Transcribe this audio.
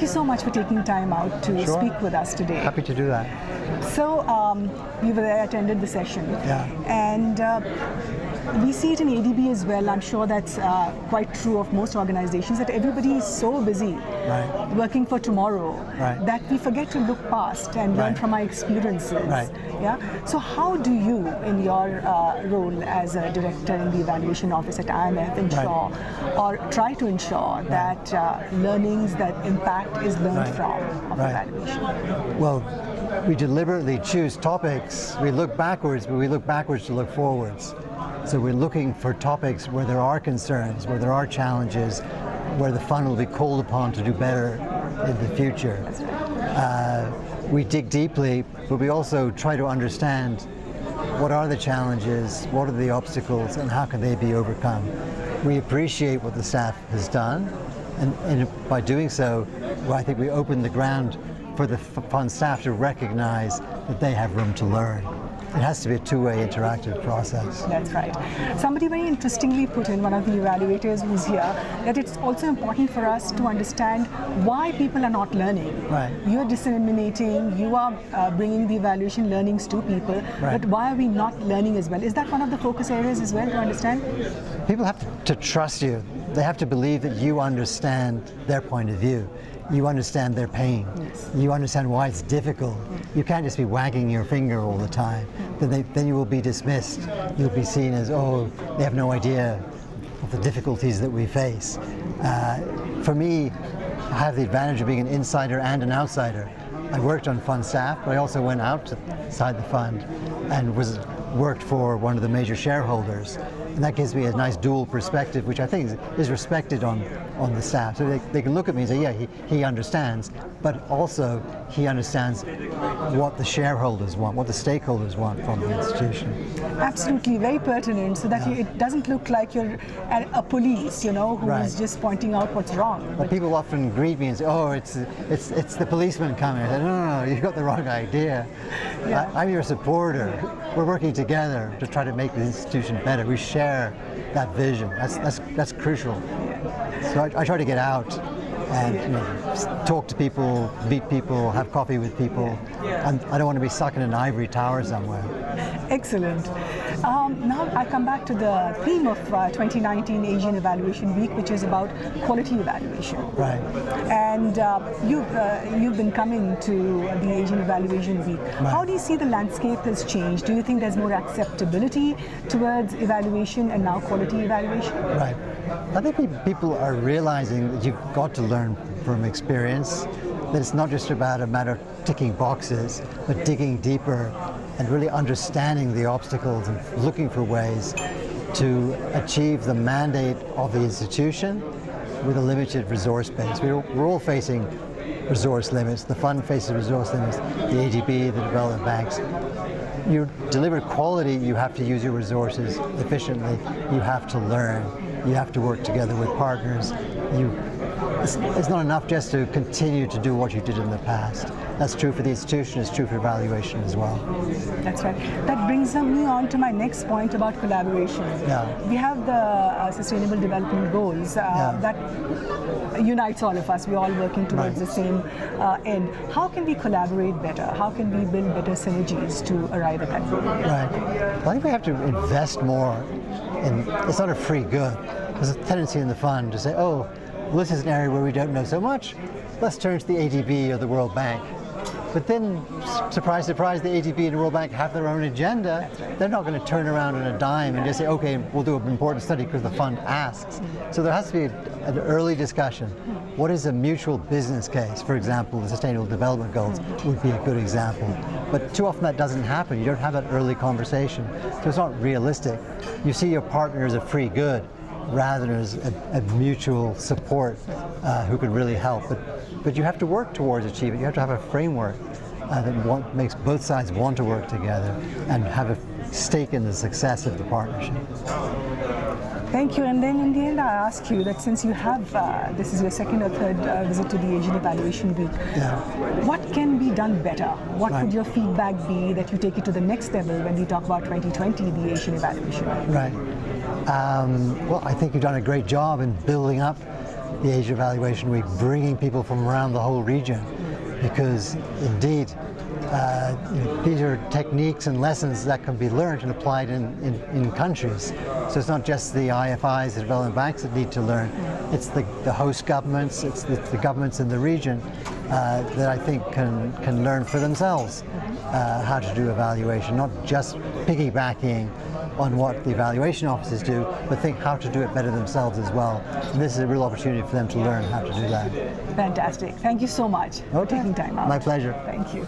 you so much for taking time out to speak with us today. Happy to do that. So you were there, attended the session, and we see it in ADB as well. I'm sure that's quite true of most organizations, that everybody is so busy working for tomorrow that we forget to look past and learn from our experiences. Yeah. So how do you, in your role as a director in the evaluation office at IMF, ensure or try to ensure that learnings, that impact is learned from of evaluation? Well, we deliberately choose topics. We look backwards, but we look backwards to look forwards. So we're looking for topics where there are concerns, where there are challenges, where the fund will be called upon to do better in the future. We dig deeply, but we also try to understand what are the challenges, what are the obstacles, and how can they be overcome. We appreciate what the staff has done, and by doing so, I think we open the ground for the fund staff to recognize that they have room to learn. It has to be a two-way interactive process. That's right. Somebody very interestingly put in, one of the evaluators who's here, that it's also important for us to understand why people are not learning. You are disseminating, you are bringing the evaluation learnings to people, but why are we not learning as well? Is that one of the focus areas as well to understand? People have to trust you. They have to believe that you understand their point of view. You understand their pain. You understand why it's difficult. You can't just be wagging your finger all the time. Then you will be dismissed. You'll be seen as, oh, they have no idea of the difficulties that we face. For me, I have the advantage of being an insider and an outsider. I worked on fund staff, but I also went outside the fund and worked for one of the major shareholders. And that gives me a nice dual perspective, which I think is respected on the staff. So they can look at me and say, yeah, he understands, but also he understands what the shareholders want, what the stakeholders want from the institution. Absolutely, very pertinent, so that it doesn't look like you're a police, who is just pointing out what's wrong. But people often greet me and say, oh, it's the policeman coming. I say, no, you've got the wrong idea. I'm your supporter. We're working together to try to make the institution better. We share that vision. That's crucial. So I try to get out and talk to people, meet people, have coffee with people. I don't want to be stuck in an ivory tower somewhere. Excellent. Now I come back to the theme of 2019 Asian Evaluation Week, which is about quality evaluation. And you've been coming to the Asian Evaluation Week. How do you see the landscape has changed? Do you think there's more acceptability towards evaluation and now quality evaluation? I think people are realizing that you've got to learn from experience, that it's not just about a matter of ticking boxes, but digging deeper and really understanding the obstacles and looking for ways to achieve the mandate of the institution with a limited resource base. We're all facing resource limits. The fund faces resource limits, the ADB, the development banks. You deliver quality, you have to use your resources efficiently. You have to learn. You have to work together with partners. It's not enough just to continue to do what you did in the past. That's true for the institution, it's true for evaluation as well. That's right. That brings me on to my next point about collaboration. We have the Sustainable Development Goals that unites all of us. We're all working towards the same end. How can we collaborate better? How can we build better synergies to arrive at that goal? Well, I think we have to invest more in, it's not a free good. There's a tendency in the fund to say, oh, well, this is an area where we don't know so much. Let's turn to the ADB or the World Bank. But then, surprise, surprise, the ADB and the World Bank have their own agenda. They're not going to turn around on a dime and just say, okay, we'll do an important study because the fund asks. So there has to be an early discussion. What is a mutual business case? For example, the Sustainable Development Goals would be a good example. But too often that doesn't happen. You don't have that early conversation. So it's not realistic. You see your partner as a free good rather than as a mutual support who can really help. But you have to work towards achieving it. You have to have a framework that makes both sides want to work together and have a stake in the success of the partnership. Thank you. And then in the end, I ask you that since you have, this is your second or third visit to the Asian Evaluation Week, what can be done better? What would your feedback be that you take it to the next level when we talk about 2020, the Asian Evaluation Week? Well, I think you've done a great job in building up the Asia Evaluation Week, bringing people from around the whole region, because indeed these are techniques and lessons that can be learned and applied in countries. So it's not just the IFIs, the development banks that need to learn, it's the host governments, it's the governments in the region that I think can learn for themselves how to do evaluation, not just piggybacking on what the evaluation officers do, but think how to do it better themselves as well. And this is a real opportunity for them to learn how to do that. Fantastic. Thank you so much for taking time out. My pleasure. Thank you.